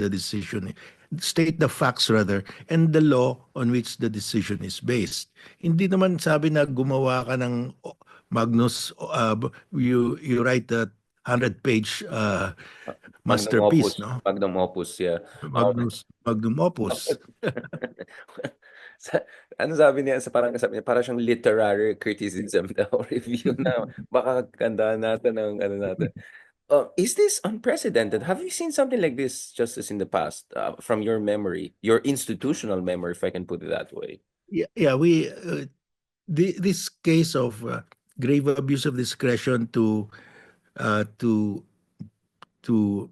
the decision, state the facts rather, and the law on which the decision is based. Hindi naman sabi na gumawa ka ng Magnus, you write a 100-page Magnum masterpiece, opus. no? Magnum opus, yeah. Magnum opus. Sa, ano sabi niya, sabi niya, parang siyang literary criticism daw, review na, baka gandaan natin ng ano natin. Is this unprecedented? Have you seen something like this, Justice, in the past, from your memory, your institutional memory, if I can put it that way? Yeah, this case of grave abuse of discretion uh, to to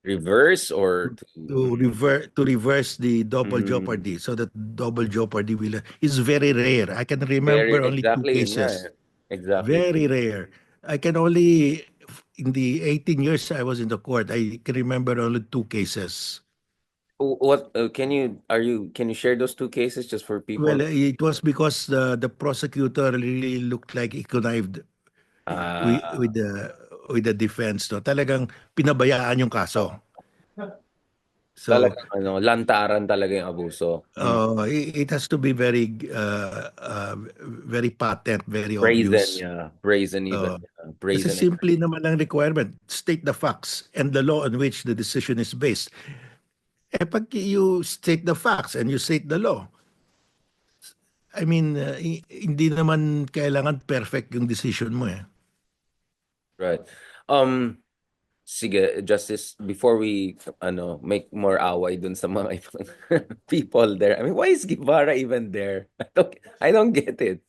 Reverse or to reverse the double mm, jeopardy, so that double jeopardy will is very rare. I can very, remember only two exactly, yun nga eh. cases. Exactly. Very rare. I can only in the 18 years I was in the court, I can remember only two cases. What can you share those two cases just for Well, people? it was because the prosecutor really looked like he connived with, Ah, with the with the defense. No, talagang pinabayaan yung kaso. So talagang ano, lantaran talaga yung abuso. it has to be very patent, very Brazen, obvious. yeah. Brazen even. Uh, Yeah. Kasi Brazen and simply naman ang requirement, state the facts and the law on which the decision is based. Eh pag you state the facts and you state the law, I mean, hindi naman kailangan perfect yung decision mo eh. right. Sige, Justice, before we make more away dun sa mga ibang people there. I mean, why is Guevara even there? I don't get it.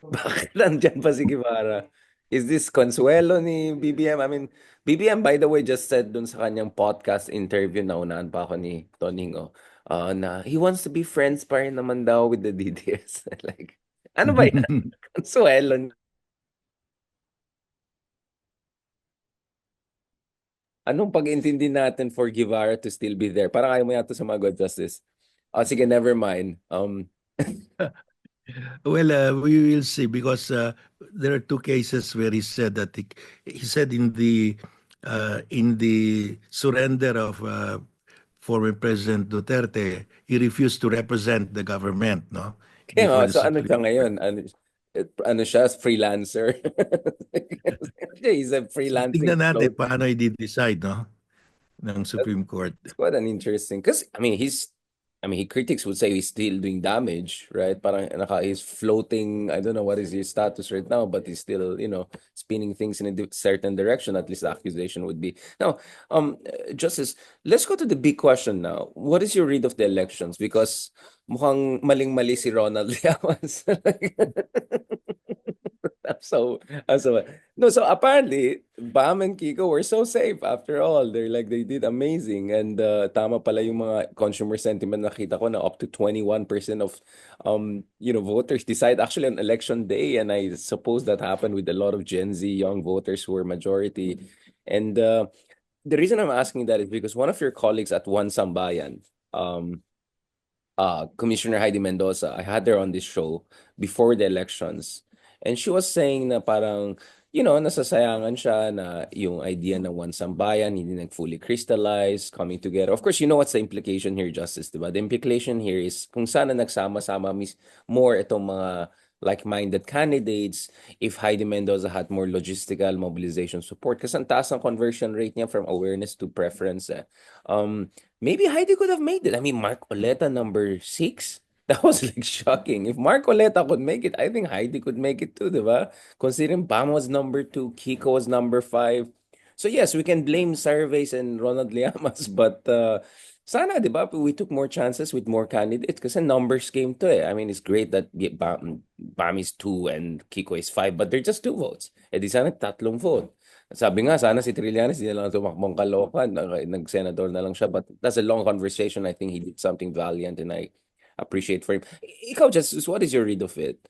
Bakit nandyan pa si Guevara? Is this consuelo ni BBM? I mean, BBM, by the way, just said dun sa kanyang podcast interview, naunahan pa ako ni Toningo, na he wants to be friends pa rin naman daw with the DDS. Like, ano ba yan? Consuelo. Anong pag-intindi natin for Guevara to still be there? Parang ayaw mo yata sumagot, Justice. Sige, never mind. Well, we will see because there are two cases where he said that he said in the surrender of former President Duterte, he refused to represent the government, no, before Kaya, the so ano siya Supreme Court. ngayon? Ano siya? Freelancer? He's a So freelancing tignan natin float. paano i-decide, no, ng Supreme Court. It's quite an interesting, because he critics would say he's still doing damage, right? Parang he's floating. I don't know what is his status right now, but he's still, spinning things in a certain direction. At least the accusation would be. Now, Justice, let's go to the big question now. What is your read of the elections? Because mukhang maling-mali si Ronald Llamas. So no, so apparently Bam and Kiko were so safe after all. They did amazing, and tama pala yung mga consumer sentiment, nakita ko na up to 21% of voters decide actually on election day, and I suppose that happened with a lot of Gen Z young voters who were majority. And the reason I'm asking that is because one of your colleagues at One Sambayan, Commissioner Heidi Mendoza, I had her on this show before the elections. And she was saying na parang, nasasayangan siya na yung idea ng One Sambayan hindi nag-fully crystallize, coming together. Of course, you know what's the implication here, Justice, diba? The implication here is kung sana nagsama-sama more itong mga like-minded candidates, if Heidi Mendoza had more logistical mobilization support. Kasi ang taas ng conversion rate niya from awareness to preference. Maybe Heidi could have made it. I mean, Mark Oleta number 6. That was like shocking. If Mark Oleta could make it, I think Heidi could make it too, diba? Considering Bam was number 2, Kiko was number 5. So yes, we can blame surveys and Ronald Llamas, but sana, diba, we took more chances with more candidates kasi numbers game to eh. I mean, it's great that Bam is 2 and Kiko is 5, but they're just 2 votes. Eh di sana tatlong vote. Sabi nga, sana si Trillanes hindi na lang tumakbong Caloocan, nag-senador na lang siya. But that's a long conversation. I think he did something valiant and I appreciate for him. Ikaw, Justice, what is your read of it?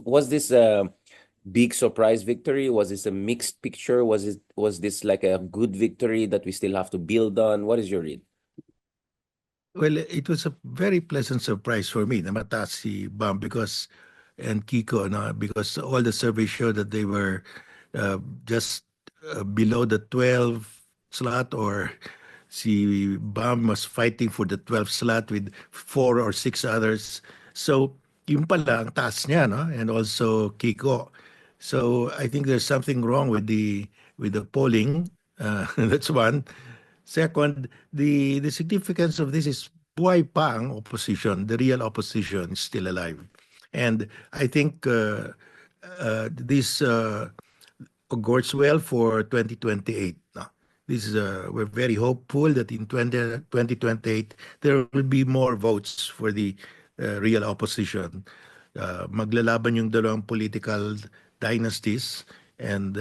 Was this a big surprise victory? Was this a mixed picture? Was this like a good victory that we still have to build on? What is your read? Well, it was a very pleasant surprise for me na mataas si Bam and Kiko, no, because all the surveys show that they were just below the 12 slot or si Bam was fighting for the 12th slot with 4 or 6 others. So yung pala ang taas niya, no? And also Kiko. So I think there's something wrong with the polling. That's one. Second, the significance of this is buhay pa ang opposition. The real opposition is still alive. And I think this augurs well for 2028. No? This is we're very hopeful that in 2028 there will be more votes for the real opposition. Maglalaban yung dalawang political dynasties, and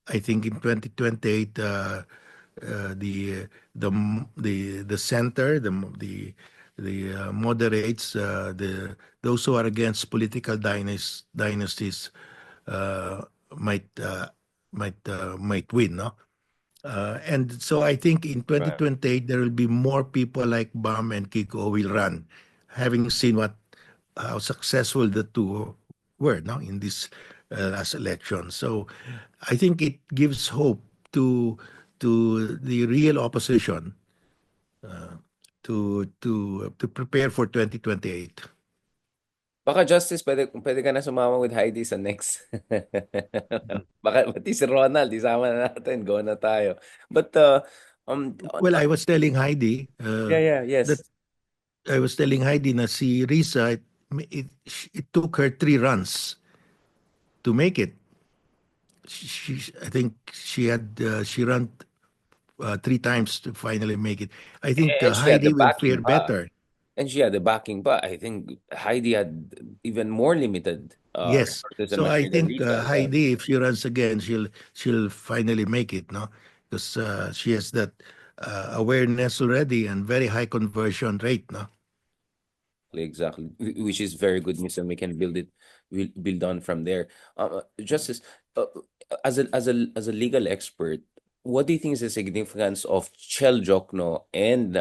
I think in 2028 the center, the moderates, the those who are against political dynasties uh, might uh, might win, no? And so I think in Right. 2028 there will be more people like Bam and Kiko will run, having seen what how successful the two were, no, in this last election. So I think it gives hope to the real opposition to prepare for 2028. Baka Justice, pwede ka na sumama with Heidi sa next. Mhm. Baka pati si Ronald, isama na natin, go na tayo. But Well, I was telling Heidi yeah, yeah, that yes. I was telling Heidi na si Risa, it, it took her 3 runs to make it. I think she ran 3 times to finally make it. I think And she had the Heidi will backing fare pa. better. And she had the backing pa. I think Heidi had even more limited Yes. resources and So I material than think Risa. Yeah. Heidi, if she runs again, she'll finally make it, no? Because she has that awareness already and very high conversion rate, no? Exactly, which is very good news, and we can we'll build on from there. Justice, uh, as a legal expert, what do you think is the significance of Chel Jokno and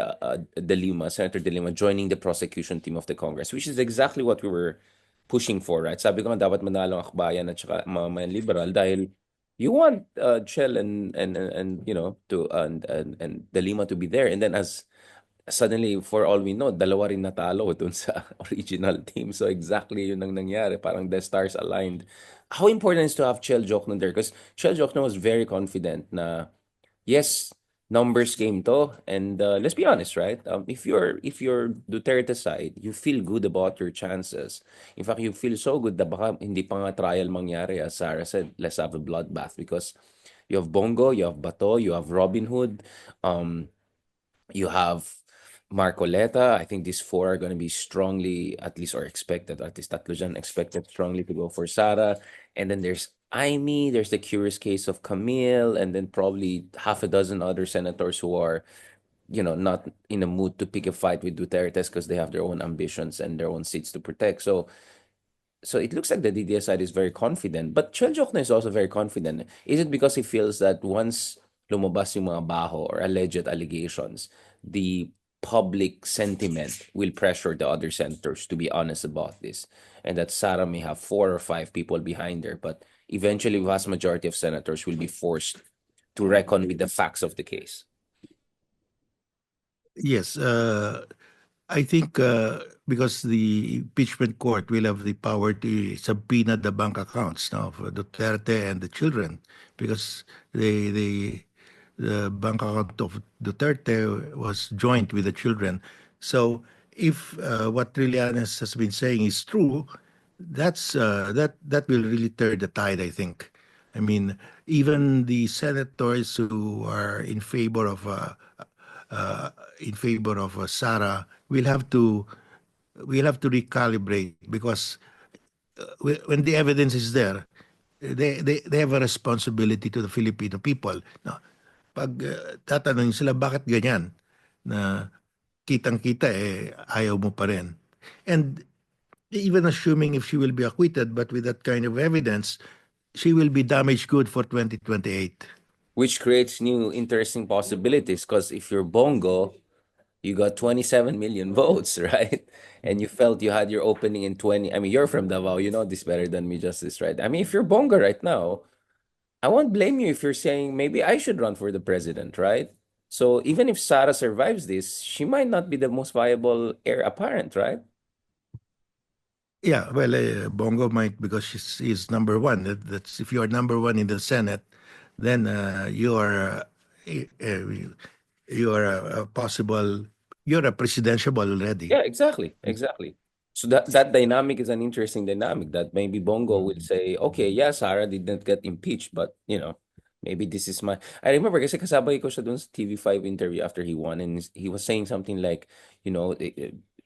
Senator De Lima, joining the prosecution team of the Congress, which is exactly what we were pushing for, right? Sabi ko nga dapat manalo ang akbayan at saka mga liberal dahil you want Chel and to and De Lima to be there, and then as suddenly, for all we know, dalawa rin natalo dun sa original team. So exactly yun ang nangyari. Parang the stars aligned. How important is to have Chel Jokno there? Because Chel Jokno was very confident na, yes, numbers game to. And let's be honest, right? If you're Duterte side, you feel good about your chances. In fact, you feel so good na baka hindi pa nga trial mangyari. As Sarah said, let's have a bloodbath. Because you have Bongo, you have Bato, you have Robin Hood. You have Marcoleta. I think these four are going to be strongly, at least, or expected, at least tatlo dyan, expected strongly to go for Sara. And then there's Aimee, there's the curious case of Camille, and then probably half a dozen other senators who are, not in a mood to pick a fight with Duterte because they have their own ambitions and their own seats to protect. So it looks like the DDS side is very confident. But Chel Jokno is also very confident. Is it because he feels that once lumabas yung mga baho or alleged allegations, the public sentiment will pressure the other senators to be honest about this? And that Sara may have 4 or 5 people behind her, but eventually vast majority of senators will be forced to reckon with the facts of the case. Yes, I think because the impeachment court will have the power to subpoena the bank accounts now for Duterte and the children, because the bank account of Duterte was joint with the children. So if what Trillanes has been saying is true, that will really turn the tide, I think. I mean, even the senators who are in favor of Sara will have to recalibrate, because when the evidence is there, they have a responsibility to the Filipino people. No, pag tatanungin sila bakit ganyan na kitang-kita ayaw mo pa rin. And even assuming if she will be acquitted, but with that kind of evidence, she will be damaged good for 2028. Which creates new interesting possibilities, because if you're Bongo, you got 27 million votes, right? And you felt you had your opening in 20. I mean, you're from Davao, you know this better than me, Justice, right? I mean, if you're Bongo right now, I won't blame you if you're saying maybe I should run for the president, right? So even if Sara survives this, she might not be the most viable heir apparent, right? Yeah, well, Bongo might because she's number one. That's if you are number one in the Senate, then you are a possible you're a presidential already. Yeah, exactly, exactly. So that dynamic is an interesting dynamic that maybe Bongo will Mm. say, okay, yeah, Sarah did not get impeached, but maybe this is my. I remember kasi kasabay ko siya dun sa TV5 interview after he won, and he was saying something like,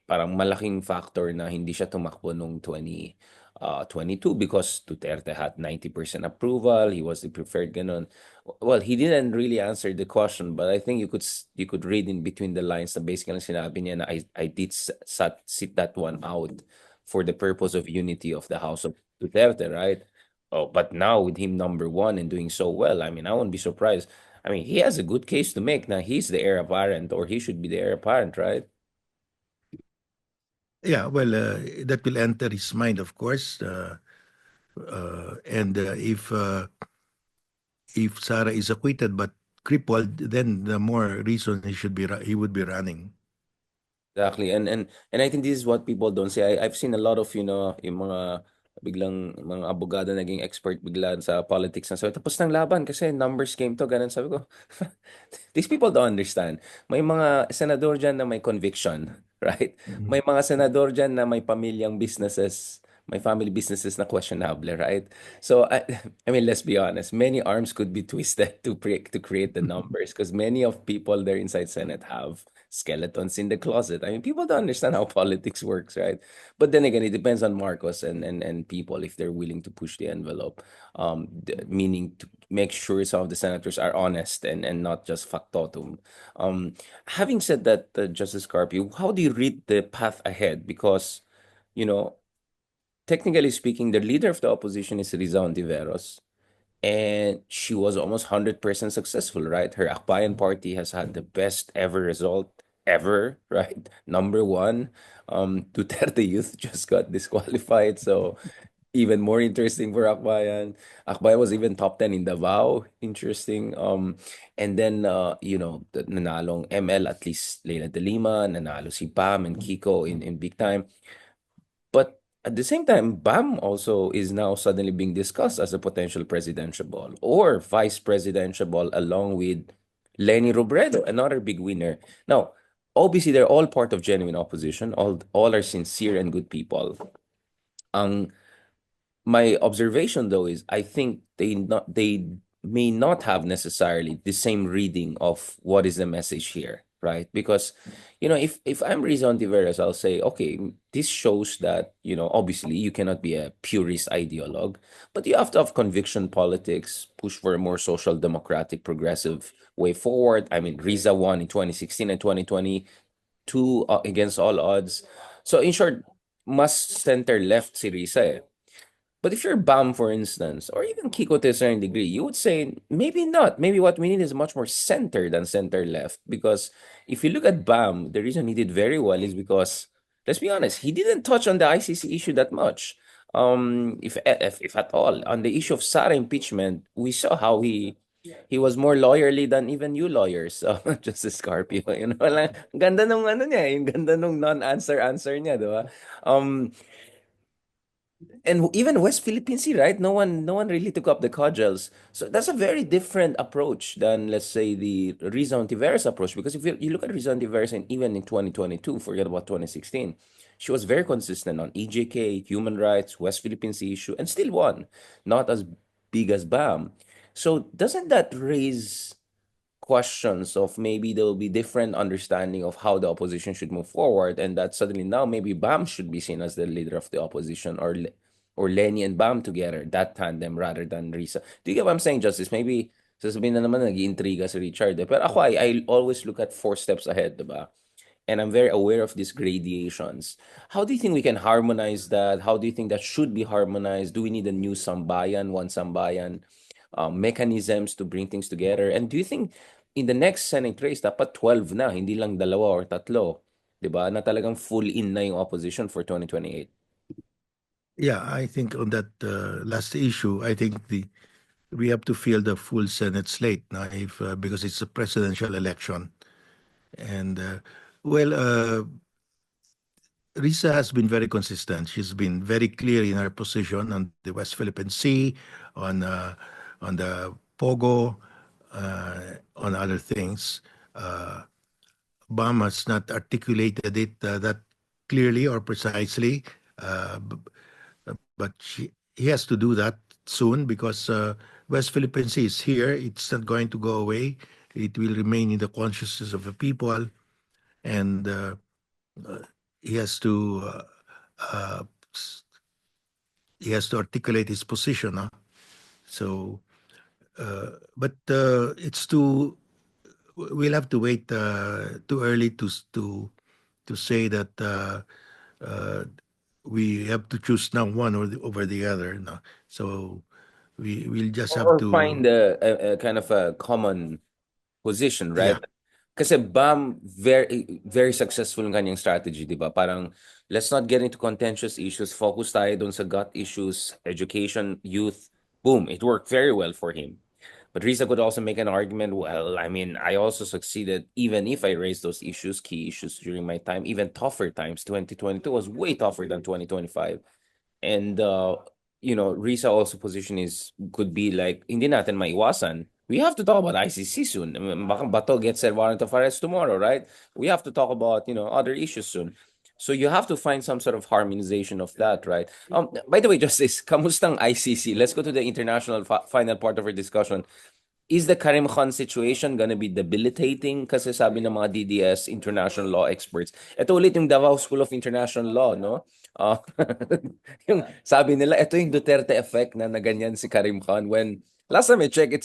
parang malaking factor na hindi siya tumakbo nung 22 because Duterte had 90% approval, he was the preferred ganon. Well, he didn't really answer the question, but I think you could read in between the lines na basically sinabi niya na I did sit that one out for the purpose of unity of the House of Duterte, right? Oh, but now with him number one and doing so well, I mean, I won't be surprised. I mean, he has a good case to make. Now he's the heir apparent, or he should be the heir apparent, right? Yeah, well, that will enter his mind, of course. And if Sarah is acquitted but crippled, then the more reason he would be running. Exactly. And I think this is what people don't say. I've seen a lot of, yung mga biglang mga abogado naging expert bigla sa politics na sabi, tapos ng laban kasi numbers game to, ganun sabi ko. These people don't understand. May mga senador dyan na may conviction, right? Mhm. May mga senador dyan na may pamilyang businesses, may family businesses na questionable, right? So, I mean, let's be honest. Many arms could be twisted to create the numbers because many of people there inside Senate have skeletons in the closet. I mean, people don't understand how politics works, right? But then again, it depends on Marcos and people if they're willing to push the envelope, meaning to make sure some of the senators are honest and not just factotum. Having said that, Justice Carpio, how do you read the path ahead? Because, you know, technically speaking, the leader of the opposition is Riza Ontiveros, and she was almost 100% successful, right? Her Akbayan party has had the best ever result ever, right? Number one. Duterte Youth just got disqualified, so even more interesting for Akbayan. Akbayan was even top 10 in Davao. Interesting. And then the nanalong ML, at least Leila de Lima, nanalo si Pam and Kiko in big time. But at the same time, Bam also is now suddenly being discussed as a potential presidential ball or vice presidential ball along with Lenny Robredo, another big winner. Now, obviously, they're all part of genuine opposition. All are sincere and good people. Ang my observation though is I think they may not have necessarily the same reading of what is the message here, right? Because if I'm Rizon Tiveros, I'll say, okay, this shows that obviously you cannot be a purist ideologue, but you have to have conviction politics, push for a more social democratic progressive way forward. I mean, Riza won in 2016 and 2022 against all odds. So in short, must center left si Riza eh. But if you're Bam, for instance, or even Kiko to a certain degree, you would say maybe not. Maybe what we need is much more center than center left. Because if you look at Bam, the reason he did very well is because, let's be honest, he didn't touch on the ICC issue that much. If at all, on the issue of Sara impeachment, we saw how he was more lawyerly than even you lawyers. Justice Carpio, lang, ganda nung ano niya, yung ganda nung non-answer niya, di ba? Um, and even West Philippine Sea, right? No one really took up the cudgels. So that's a very different approach than, let's say, the Rizal Tiveros approach. Because if you look at Rizal Tiveros, and even in 2022, forget about 2016, she was very consistent on EJK, human rights, West Philippine Sea issue, and still won. Not as big as BAM. So doesn't that raise questions of maybe there will be different understanding of how the opposition should move forward, and that suddenly now maybe Bam should be seen as the leader of the opposition, or Lenny and Bam together, that tandem rather than Risa. Do you get what I'm saying, Justice? Maybe sasabihin na naman nag-iintriga si Richard. Pero ako, I always look at 4 steps ahead, diba? And I'm very aware of these gradations. How do you think we can harmonize that? How do you think that should be harmonized? Do we need a new sambayan, one sambayan, mechanisms to bring things together? And do you think in the next Senate race, dapat 12 na, hindi lang dalawa or tatlo, di ba? Na talagang full in na yung opposition for 2028. Yeah, I think on that last issue, I think we have to fill the full Senate slate now, if because it's a presidential election. And well, Risa has been very consistent. She's been very clear in her position on the West Philippine Sea, on uh, on the Pogo, on other things. Uh, Bam has not articulated it that clearly or precisely, but he has to do that soon because West Philippine Sea is here. It's not going to go away. It will remain in the consciousness of the people, and he has to uh, uh, he has to articulate his position. Huh? So, but it's too. We'll have to wait too early to say that uh, we have to choose now one over the other. No? So we'll just have Or to. find a kind of a common position, right? Yeah, Kasi Bam, very successful yung kanyang strategy, di ba? Parang, let's not get into contentious issues. Focus tayo dun sa gut issues, education, youth. Boom, it worked very well for him. But Risa could also make an argument, well, I mean, I also succeeded even if I raised those issues, key issues during my time, even tougher times. 2022 was way tougher than 2025. And Risa also position is could be like hindi natin maiwasan. We have to talk about ICC soon. I mean, baka Bato gets a warrant of arrest tomorrow, right? We have to talk about other issues soon. So you have to find some sort of harmonization of that, right? By the way, Justice, kamustang ICC? Let's go to the international final part of our discussion. Is the Karim Khan situation gonna be debilitating? Kasi sabi ng mga DDS, international law experts. Ito ulit yung Davao School of International Law, no? Uh, yung sabi nila, ito yung Duterte effect na naganyan si Karim Khan when last time I checked, it's